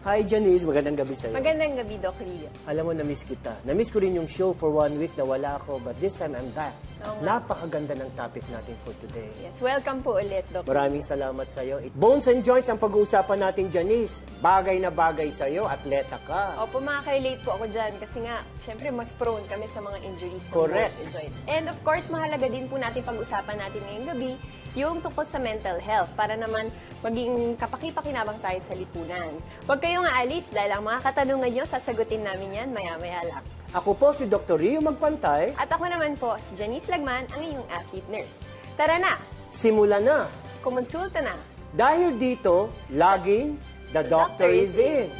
Hi, Janice. Magandang gabi sa'yo. Magandang gabi, Doc Rio. Alam mo, na-miss kita. Na-miss ko rin yung show for 1 week na wala ako, but this time I'm back. Napakaganda ng topic natin for today. Yes, welcome po ulit, Doc. Maraming salamat sa'yo. Bones and joints ang pag-uusapan natin, Janice. Bagay na bagay sa'yo, atleta ka. Opo, makaka-relate po ako dyan kasi nga, syempre, mas prone kami sa mga injuries. Correct. Bones and joints. And of course, mahalaga din po natin pag-usapan natin ngayong gabi yung tungkol sa mental health para naman maging kapaki-pakinabang tayo sa lipunan. Huwag kayong aalis dahil ang mga katanungan nyo, sasagutin namin yan maya-maya lang. Ako po si Dr. Rio Magpantay. At ako naman po, si Janice Lagman, ang iyong athlete nurse. Tara na! Simulan na! Kumonsulta na! Dahil dito, laging the doctor is in.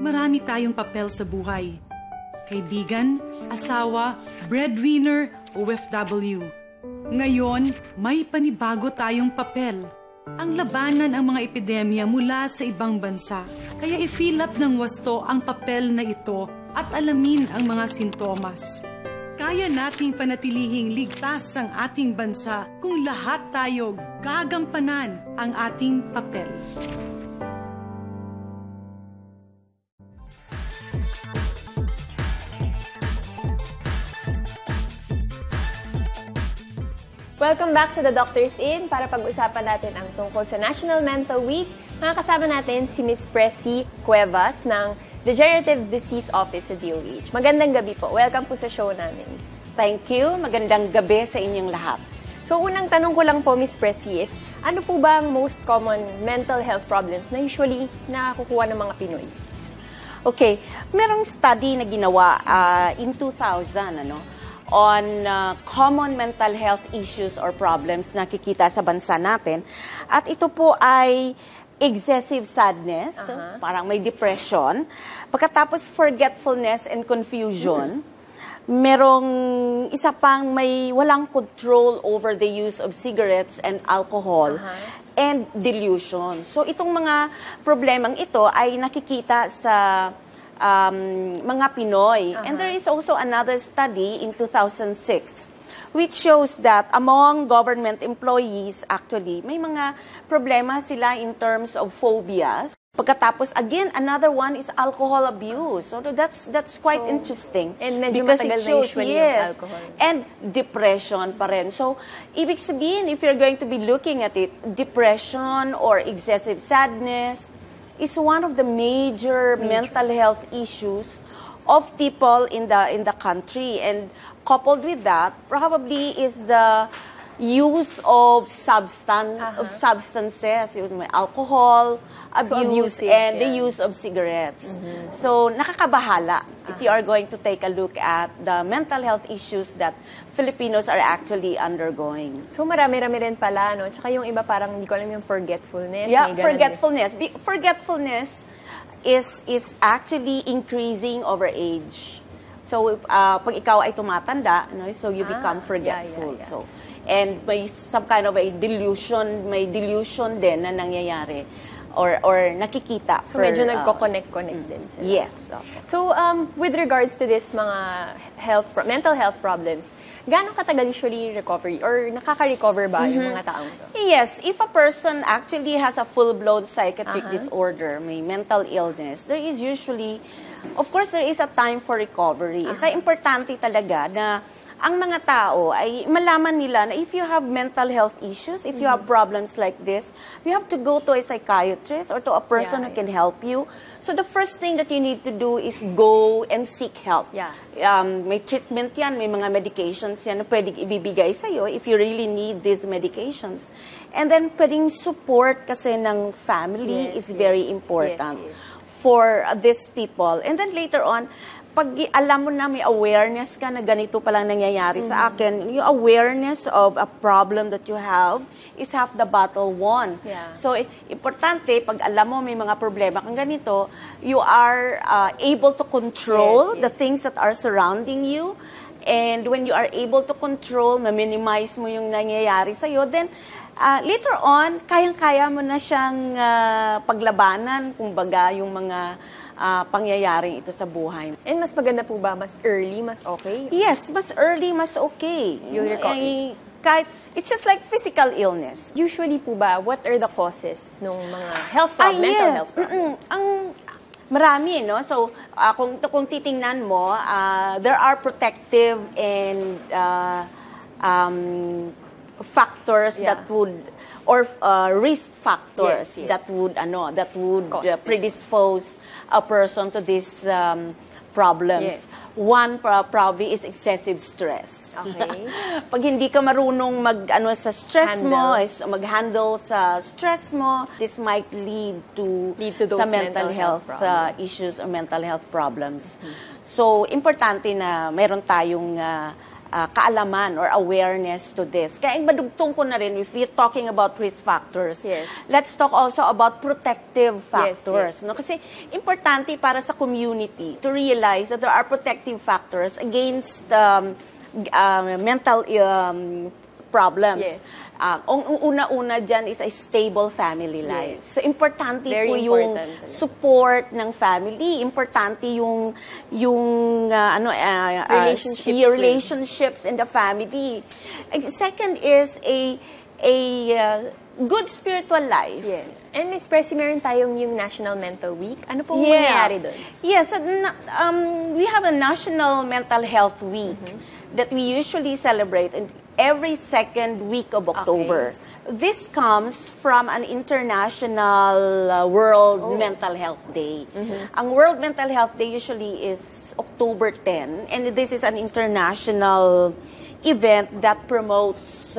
Marami tayong papel sa buhay. Kaibigan, asawa, breadwinner, OFW. Ngayon, may panibago tayong papel. Ang labanan ang mga epidemya mula sa ibang bansa. Kaya i-fill up ng wasto ang papel na ito at alamin ang mga sintomas. Kaya nating panatilihing ligtas ang ating bansa kung lahat tayo gagampanan ang ating papel. Welcome back sa The Doctor's In para pag-usapan natin ang tungkol sa National Mental Week. Makakasama natin si Ms. Pressy Cuevas ng Degenerative Disease Office sa DOH. Magandang gabi po. Welcome po sa show namin. Thank you. Magandang gabi sa inyong lahat. So, unang tanong ko lang po, Ms. Pressy, is ano po ba ang most common mental health problems na usually nakukuha ng mga Pinoy? Okay. Merong study na ginawa in 2000, on common mental health issues or problems na nakikita sa bansa natin. At ito po ay excessive sadness, parang may depression. Pagkatapos forgetfulness and confusion, merong isa pang may walang control over the use of cigarettes and alcohol, and delusion. So itong mga problemang ito ay nakikita sa mga Pinoy. And there is also another study in 2006 which shows that among government employees, actually, may mga problema sila in terms of phobias. Pagkatapos, again, another one is alcohol abuse. So that's quite interesting. And medyo because matagal it shows, na usually yung alcohol. And depression pa rin. So, ibig sabihin, if you're going to be looking at it, depression or excessive sadness is one of the major mental health issues of people in the country. And coupled with that, probably is the use of substances, alcohol, abuse, and the use of cigarettes. So, nakakabahala if you are going to take a look at the mental health issues that Filipinos are actually undergoing. So, marami-rami rin pala, no? Tsaka yung iba parang, hindi ko alam yung forgetfulness. Yeah, forgetfulness. Forgetfulness is actually increasing over age. So, pag ikaw ay tumatanda, so you become forgetful. Yeah. So, and may some kind of a delusion, may delusion din na nangyayari. or nakikita. So medyo nagko-connect din sila. Yes. So with regards to this mga mental health problems, gaano katagal usually recovery or nakaka-recover ba yung mga taong to? Yes, if a person actually has a full-blown psychiatric disorder, may mental illness, there is usually, of course, there is a time for recovery. Kaya importante talaga na ang mga tao ay malaman nila na if you have mental health issues, if you have problems like this, you have to go to a psychiatrist or to a person who can help you. So the first thing that you need to do is go and seek help. Yeah. May treatment yan, may mga medications yan na pwedeng ibibigay sa'yo if you really need these medications. And then pwedeng support kasi ng family is very important for these people. And then later on, pag alam mo na may awareness ka na ganito palang nangyayari sa akin, yung awareness of a problem that you have is half the battle won. Yeah. So, importante, pag alam mo may mga problema kang ganito, you are able to control the things that are surrounding you. And when you are able to control, ma-minimize mo yung nangyayari sa'yo, then later on, kayang-kaya mo na siyang paglabanan, kumbaga, yung mga pangyayaring ito sa buhay. And mas maganda po ba? Mas early? Mas okay? Yes, mas early, mas okay. Yung recovery. It's just like physical illness. Usually po ba, what are the causes ng mga mental health problems? Marami, no? So, kung titingnan mo, there are protective and factors that would, or risk factors that would predispose a person to these problems. Yes. One probably is excessive stress. Okay. Pag hindi ka marunong sa stress mag-handle sa stress mo, this might lead to those sa mental health issues or mental health problems. So, importante na meron tayong kaalaman or awareness to this. Kaya madugtong ko na rin, if you're talking about risk factors, let's talk also about protective factors. No? Kasi importante para sa community to realize that there are protective factors against mental problems. Ang una-una dyan is a stable family life. So, importante po yung support ng family. Importante yung relationships in the family. Second is a good spiritual life. Yes. And Ms. Presi, meron tayong yung National Mental Week. Ano pong mangyayari doon? Yes, we have a National Mental Health Week that we usually celebrate every second week of October. Okay. This comes from an international World Mental Health Day. Ang World Mental Health Day usually is October 10, and this is an international event that promotes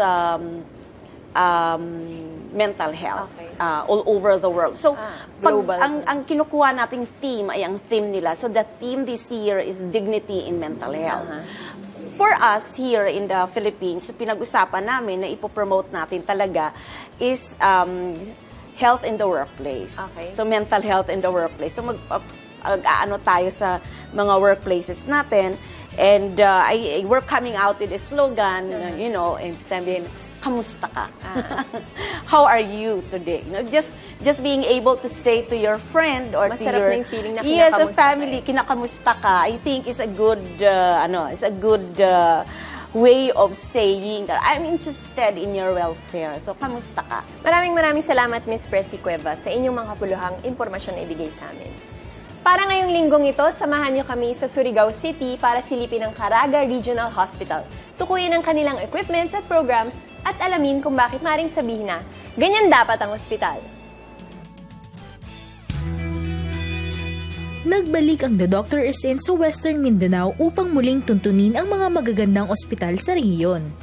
mental health all over the world. So, ang kinukuha nating theme ay ang theme nila. So, the theme this year is dignity in mental health. For us here in the Philippines, so pinag-usapan namin na ipopromote natin talaga is health in the workplace. Okay. So, mental health in the workplace. So, mag-ano tayo sa mga workplaces natin. And we're coming out with a slogan, and sabihin, kamusta ka? How are you today? Just being able to say to your friend or masarap to your na yung feeling na kinakamusta a family, kinakamusta ka. I think is a good way of saying that I'm interested in your welfare. So, kamusta ka? Maraming salamat, Ms. Presi Cuevas, sa inyong mga kapuluhang impormasyon na ibigay sa amin. Para ngayong linggong ito, samahan niyo kami sa Surigao City para silipin ang Caraga Regional Hospital. Tukuyin ang kanilang equipments at programs at alamin kung bakit maring sabihin na ganyan dapat ang ospital. Nagbalik ang The Doctor is In sa Western Mindanao upang muling tuntunin ang mga magagandang ospital sa rehiyon.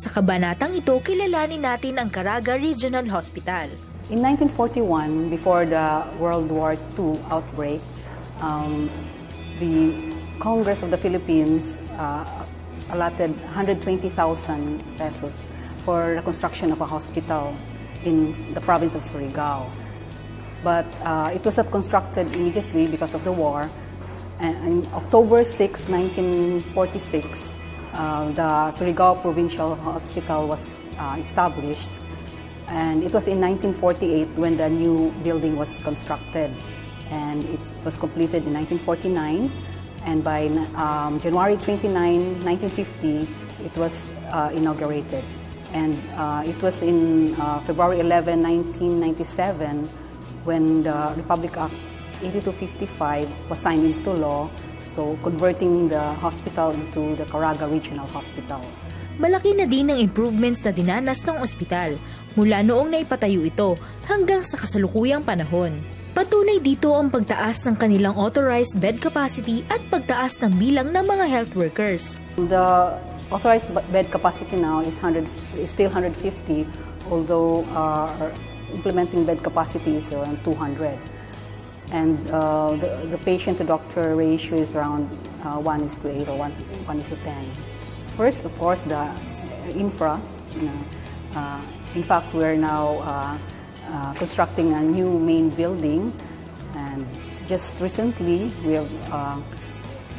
Sa kabanatang ito, kilalanin natin ang Caraga Regional Hospital. In 1941, before the World War II outbreak, the Congress of the Philippines allotted 120,000 pesos for the construction of a hospital in the province of Surigao. But it was not constructed immediately because of the war. And in October 6, 1946, the Surigao Provincial Hospital was established. And it was in 1948 when the new building was constructed. And it was completed in 1949. And by January 29, 1950, it was inaugurated. And it was in February 11, 1997, when the Republic Act 8255 was signed into law, so converting the hospital into the Caraga Regional Hospital. Malaki na din ang improvements na dinanas ng ospital mula noong naipatayo ito hanggang sa kasalukuyang panahon. Patunay dito ang pagtaas ng kanilang authorized bed capacity at pagtaas ng bilang ng mga health workers. The authorized bed capacity now is still 150, although our implementing bed capacity is around 200. And the patient-to-doctor ratio is around 1:8 or 1:10. First, of course, the infra. In fact, we're now constructing a new main building, and just recently we have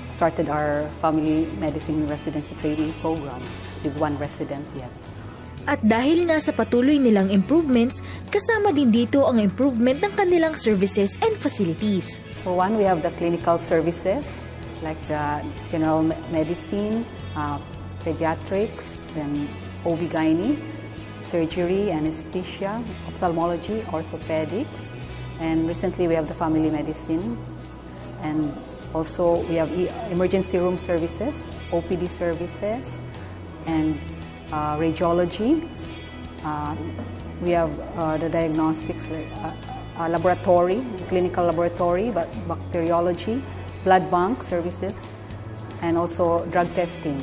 started our family medicine residency training program with 1 resident yet. At dahil nga sa patuloy nilang improvements, kasama din dito ang improvement ng kanilang services and facilities. For one, we have the clinical services like the general medicine, pediatrics, then OB-GYN, surgery, anesthesia, ophthalmology, orthopedics, and recently we have the family medicine, and also we have emergency room services, OPD services, and radiology. We have the diagnostics laboratory, clinical laboratory, bacteriology, blood bank services, and also drug testing,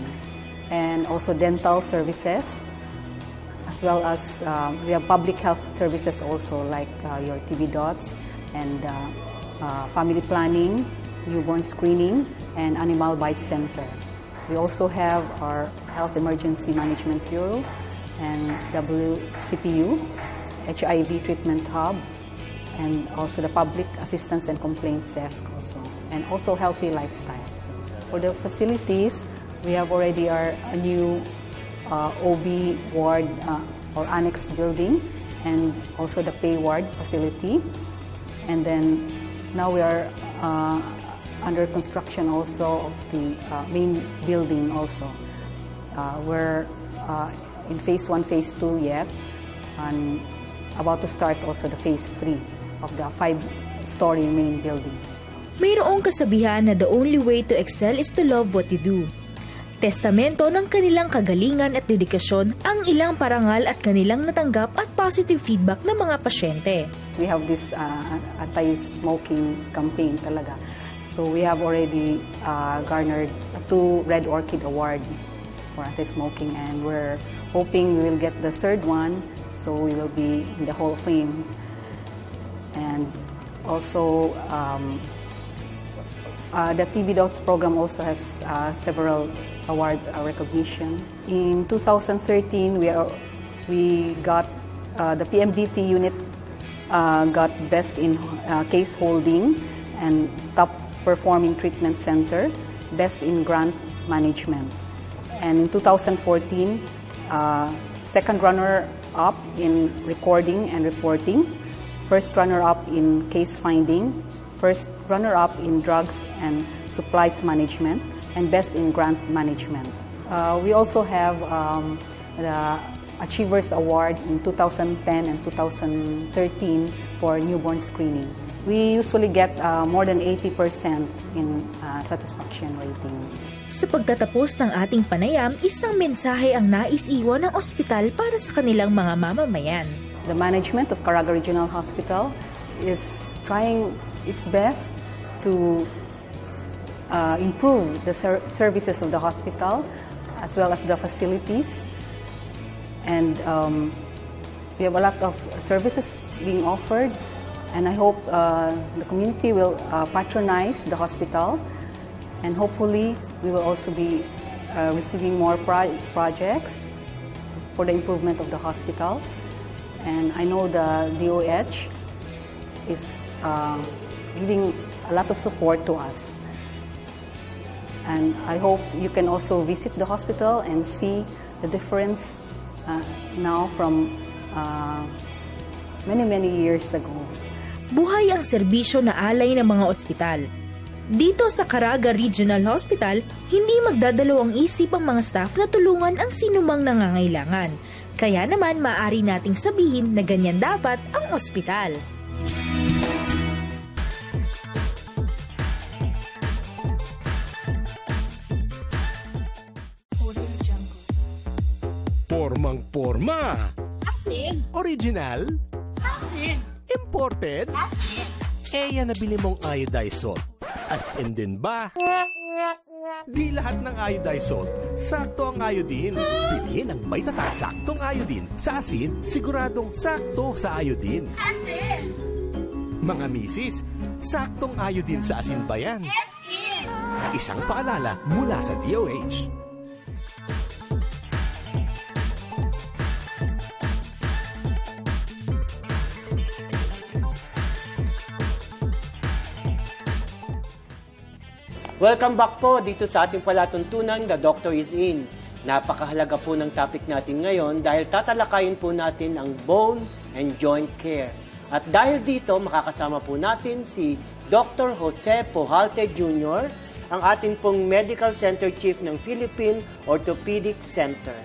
and also dental services, as well as we have public health services also, like your TB dots and family planning, newborn screening, and animal bite center. We also have our Health Emergency Management Bureau and WCPU, HIV treatment hub, and also the Public Assistance and Complaint Desk also, and also Healthy Lifestyle services. For the facilities, we have already a new OB ward or annex building, and also the pay ward facility. And then now we are under construction also of the main building also. We're in phase 1, phase 2 yet, and about to start also the phase 3 of the 5-story main building. Mayroong kasabihan na the only way to excel is to love what you do. Testamento ng kanilang kagalingan at dedikasyon ang ilang parangal at kanilang natanggap at positive feedback ng mga pasyente. We have this anti-smoking campaign talaga. So we have already garnered 2 Red Orchid Award for anti-smoking, and we're hoping we will get the 3rd one, so we will be in the Hall of Fame. And also, the TB Dots program also has several award recognition. In 2013, we got the PMDT unit got best in case holding and top performing treatment center, best in grant management. And in 2014, second runner-up in recording and reporting, first runner-up in case finding, first runner-up in drugs and supplies management, and best in grant management. We also have the Achievers Award in 2010 and 2013 for newborn screening. We usually get more than 80% in satisfaction rating. Sa pagtatapos ng ating panayam, isang mensahe ang nais iwan ng ospital para sa kanilang mga mamamayan. The management of Caraga Regional Hospital is trying its best to improve the services of the hospital as well as the facilities. And we have a lot of services being offered, and I hope the community will patronize the hospital, and hopefully we will also be receiving more projects for the improvement of the hospital. And I know the DOH is giving a lot of support to us. And I hope you can also visit the hospital and see the difference now from many years ago. Buhay ang serbisyo na alay ng mga ospital. Dito sa Caraga Regional Hospital, hindi magdadalawang isip ang mga staff na tulungan ang sinumang nangangailangan. Kaya naman maaari nating sabihin na ganyan dapat ang ospital. Pormang-porma. Asin. Original. Asin. Imported. Asin. Yan nabili mong iodized salt. As in din ba? Di lahat ng iodized salt, sakto ang iodine. Bilhin ang may tatak saktong iodine. Sa asin, siguradong sakto sa iodine. Asin. Mga misis, saktong iodine sa asin ba yan? Asin. Isang paalala mula sa DOH. Welcome back po dito sa ating palatuntunan, The Doctor is In. Napakahalaga po ng topic natin ngayon dahil tatalakayin po natin ang bone and joint care. At dahil dito, makakasama po natin si Dr. Jose Pujalte Jr., ang ating pong Medical Center Chief ng Philippine Orthopedic Center.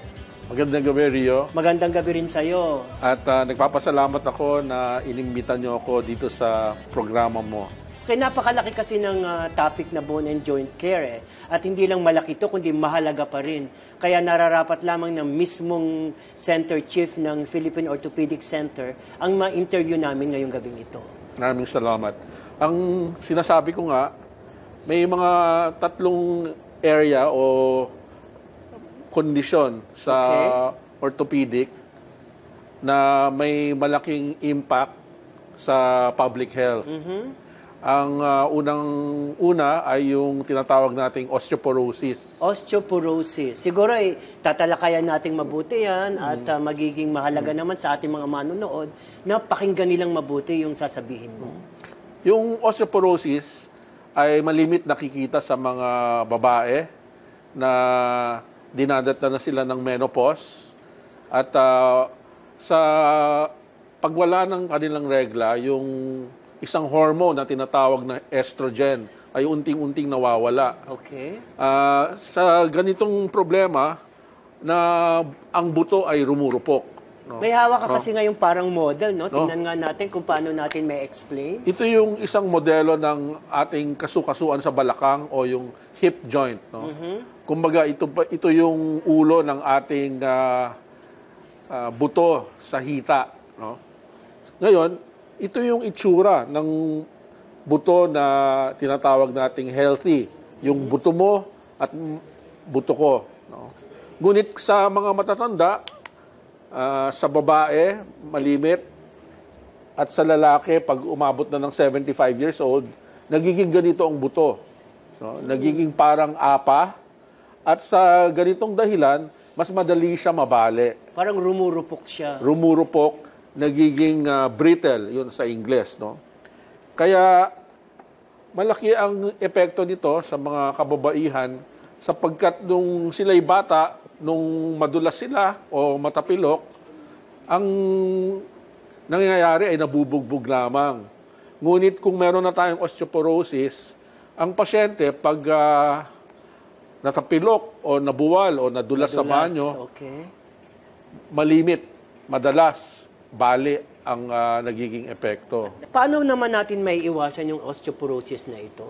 Magandang gabi, Rio. Magandang gabi rin sa iyo. At nagpapasalamat ako na inimbita niyo ako dito sa programa mo. Kaya napakalaki kasi ng topic na bone and joint care. At hindi lang malaki ito, kundi mahalaga pa rin. Kaya nararapat lamang ng mismong Center Chief ng Philippine Orthopedic Center ang ma-interview namin ngayong gabing ito. Maraming salamat. Ang sinasabi ko nga, may mga tatlong area o kondisyon sa orthopedic na may malaking impact sa public health. Ang unang-una ay yung tinatawag nating osteoporosis. Osteoporosis. Siguro tatalakayan nating mabuti yan at magiging mahalaga naman sa ating mga manonood na pakinggan nilang mabuti yung sasabihin mo. Yung osteoporosis ay malimit nakikita sa mga babae na dinadata na sila ng menopause at sa pagwala ng kanilang regla, yung isang hormone na tinatawag na estrogen ay unting-unting nawawala. Okay. Sa ganitong problema na ang buto ay rumurupok. No? May hawak ka kasi ngayong parang model, no? Tingnan nga natin kung paano natin may explain. Ito yung isang modelo ng ating kasukasuan sa balakang o yung hip joint. No? Kumbaga, ito yung ulo ng ating buto sa hita. No? Ngayon, ito yung itsura ng buto na tinatawag nating healthy. Yung buto mo at buto ko. No? Ngunit sa mga matatanda, sa babae, malimit, at sa lalaki, pag umabot na ng 75 years old, nagiging ganito ang buto. No? Nagiging parang apa. At sa ganitong dahilan, mas madali siya mabali. Parang rumurupok siya. Rumurupok, nagiging brittle, yun sa Ingles, no? Kaya malaki ang epekto nito sa mga kababaihan sapagkat nung sila'y bata, nung madulas sila o matapilok, ang nangyayari ay nabubugbog lamang. Ngunit kung meron na tayong osteoporosis, ang pasyente pag natapilok o nabuwal o nadulas sa banyo, malimit, madalas, bali ang nagiging epekto. Paano naman natin may iwasan yung osteoporosis na ito?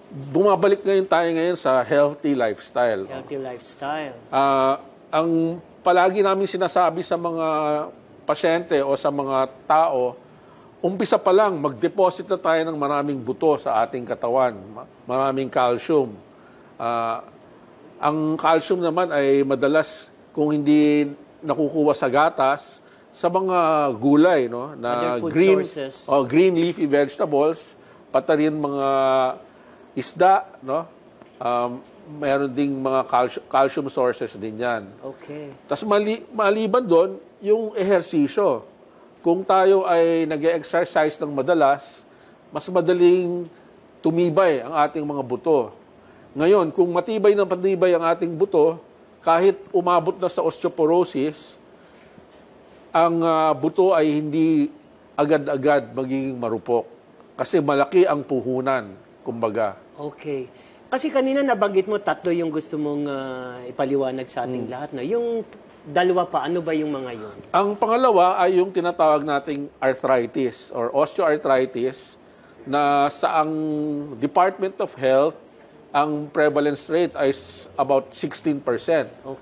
Bumabalik tayo ngayon sa healthy lifestyle. Healthy lifestyle. Ang palagi namin sinasabi sa mga pasyente o sa mga tao, umpisa pa lang, mag-deposit na tayo ng maraming buto sa ating katawan. Maraming calcium. Ang calcium naman ay madalas, kung hindi nakukuha sa gatas, sa mga gulay, no, na green leafy vegetables, pati rin mga isda, no, meron ding mga calcium sources din yan. Okay. Tapos maliban doon, yung ehersisyo. Kung tayo ay nag-exercise ng madalas, mas madaling tumibay ang ating mga buto. Ngayon, kung matibay na patibay ang ating buto, kahit umabot na sa osteoporosis, ang buto ay hindi agad-agad magiging marupok. Kasi malaki ang puhunan, kumbaga. Okay. Kasi kanina nabanggit mo, 3 yung gusto mong ipaliwanag sa ating lahat. No? Yung dalawa pa, ano ba yung mga yun? Ang pangalawa ay yung tinatawag nating arthritis or osteoarthritis na sa ang Department of Health, ang prevalence rate ay about 16%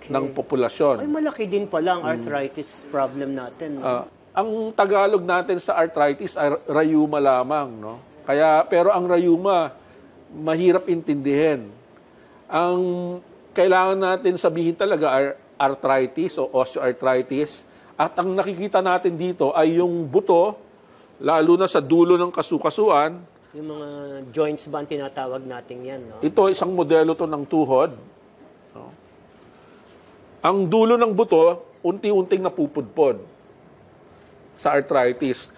ng populasyon. Ay, malaki din pala ang arthritis problem natin. No? Ang Tagalog natin sa arthritis ay rayuma lamang, no? Pero ang rayuma mahirap intindihin. Ang kailangan natin sabihin talaga ay arthritis o osteoarthritis, at ang nakikita natin dito ay yung buto, lalo na sa dulo ng kasukasuan. Yung mga joints ba ang tinatawag natin yan, no? Ito, isang modelo to ng tuhod. No? Ang dulo ng buto, unti-unting napupudpod sa arthritis.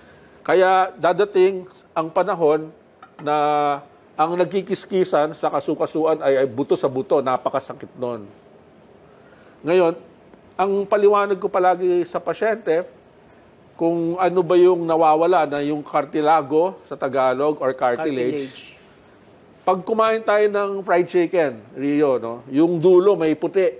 Kaya dadating ang panahon na ang nagkikiskisan sa kasukasuan ay buto sa buto. Napakasakit nun. Ngayon, ang paliwanag ko palagi sa pasyente, kung ano ba yung nawawala na yung cartilago sa Tagalog or cartilage. Pag kumain tayo ng fried chicken, Rio, no? Yung dulo may puti.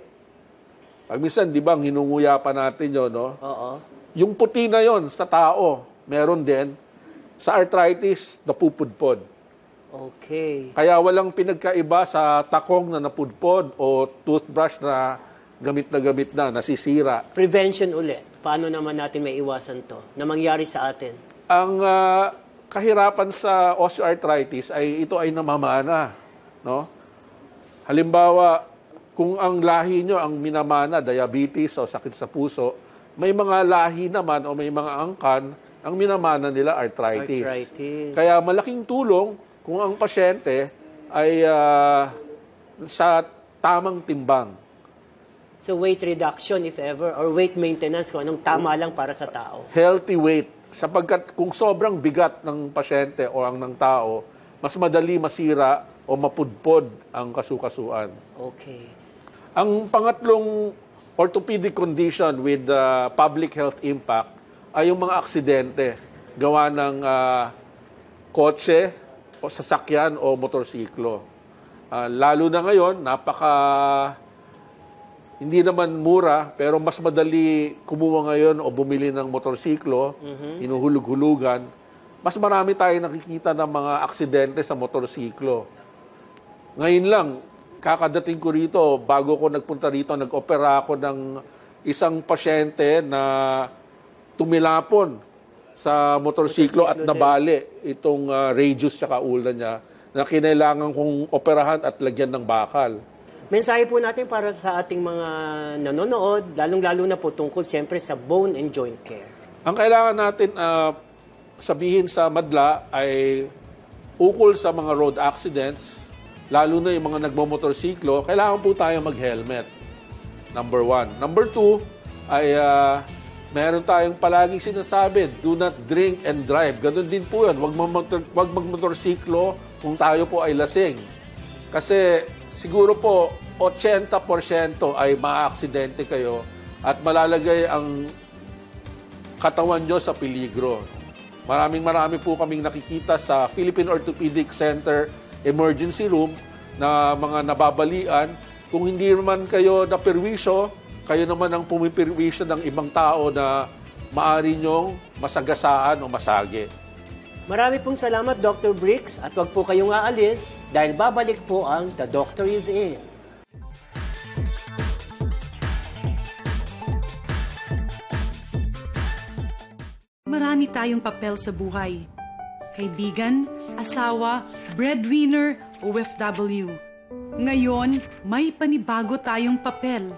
Pag minsan, di ba, hinunguya pa natin yun, no? Oo. Yung puti na yon sa tao, meron din. Sa arthritis, napupudpod. Okay. Kaya walang pinagkaiba sa takong na napudpod o toothbrush na gamit na, nasisira. Prevention ulit. Paano naman natin may iwasan to na mangyari sa atin? Ang kahirapan sa osteoarthritis ay ito ay namamana. No? Halimbawa, kung ang lahi nyo ang minamana, diabetes o sakit sa puso, may mga lahi naman o may mga angkan, ang minamana nila arthritis. Kaya malaking tulong kung ang pasyente ay sa tamang timbang. So weight reduction if ever, or weight maintenance kung anong tama lang para sa tao. Healthy weight. Sapagkat kung sobrang bigat ng pasyente o ang ng tao, mas madali masira o mapudpod ang kasukasuan. Okay. Ang pangatlong orthopedic condition with public health impact ay yung mga aksidente gawa ng kotse o sasakyan o motorsiklo. Lalo na ngayon, hindi naman mura, pero mas madali kumuha ngayon o bumili ng motorsiklo, inuhulug-hulugan. Mas marami tayong nakikita ng mga aksidente sa motorsiklo. Ngayon lang, kakadating ko rito, bago ko nagpunta rito, nag-opera ako ng isang pasyente na tumilapon sa motorsiklo at nabali itong radius sa ulan niya na kinailangan kong operahan at lagyan ng bakal. Mensahe po natin para sa ating mga nanonood, lalong-lalo na po tungkol siyempre sa bone and joint care. Ang kailangan natin sabihin sa madla ay ukol sa mga road accidents, lalo na yung mga nagmamotorsiklo, kailangan po tayo mag-helmet. Number 1. Number 2 ay meron tayong palaging sinasabi, do not drink and drive. Ganun din po yun. Huwag magmotorsiklo kung tayo po ay lasing. Kasi siguro po 80% ay maaaksidente kayo at malalagay ang katawan nyo sa peligro. Marami po kaming nakikita sa Philippine Orthopedic Center Emergency Room na mga nababalian. Kung hindi naman kayo naperwisyo, kayo naman ang pumipirwisyo ng ibang tao na maaari nyong masagasaan o masagi. Marami pong salamat, Dr. Bricks, at huwag po kayong aalis dahil babalik po ang The Doctor is In. Marami tayong papel sa buhay. Kaibigan, asawa, breadwinner, OFW. Ngayon, may panibago tayong papel.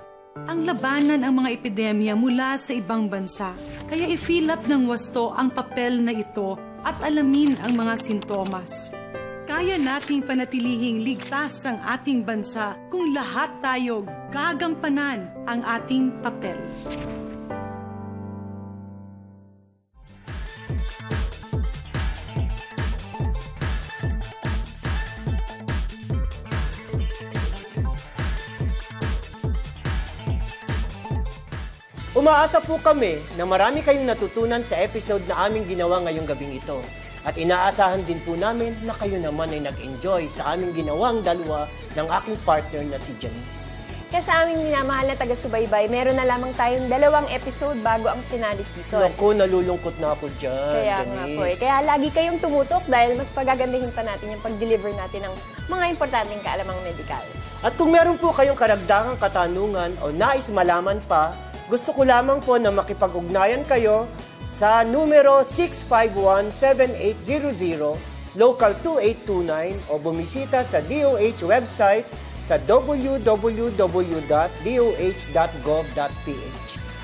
Ang labanan ang mga epidemya mula sa ibang bansa. Kaya i-fill up ng wasto ang papel na ito at alamin ang mga sintomas. Kaya nating panatilihing ligtas ang ating bansa kung lahat tayo gagampanan ang ating papel. umaasa po kami na marami kayong natutunan sa episode na aming ginawa ngayong gabing ito. At inaasahan din po namin na kayo naman ay nag-enjoy sa aming ginawang dalawa ng aking partner na si Janice. Kaya sa aming minamahal na taga-subaybay, meron na lamang tayong 2 episode bago ang finale season. Naku, nalulungkot na ako dyan, Kaya Janice. nga po Kaya lagi kayong tumutok dahil mas pagagandahin pa natin yung pag-deliver natin ng mga importanteng kaalamang medikal. At kung meron po kayong karagdagang katanungan o nais malaman pa, gusto ko lamang po na makipag-ugnayan kayo sa numero 651-7800, local 2829 o bumisita sa DOH website sa www.doh.gov.ph.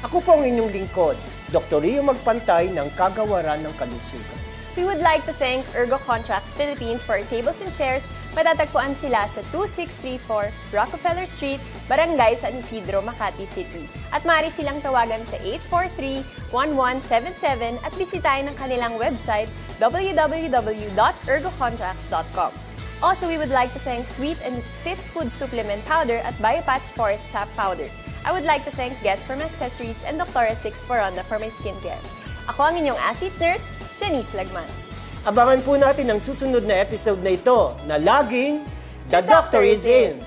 Ako po ang inyong lingkod, Dr. Rio Magpantay ng Kagawaran ng Kalusugan. We would like to thank Ergo Contracts Philippines for our tables and chairs. Matatagpuan sila sa 2634 Rockefeller Street, Barangay San Isidro, Makati City. At maaari silang tawagan sa 843-1177 at bisitahin ang kanilang website www.ergocontracts.com. Also, we would like to thank Sweet and Fit Food Supplement Powder at Biopatch Forest Sap Powder. I would like to thank Guest From Accessories and Dr. 6 Foronda for my skincare. Ako ang inyong athlete nurse, Janice Lagman. Abangan po natin ang susunod na episode na ito na laging The Doctor is In!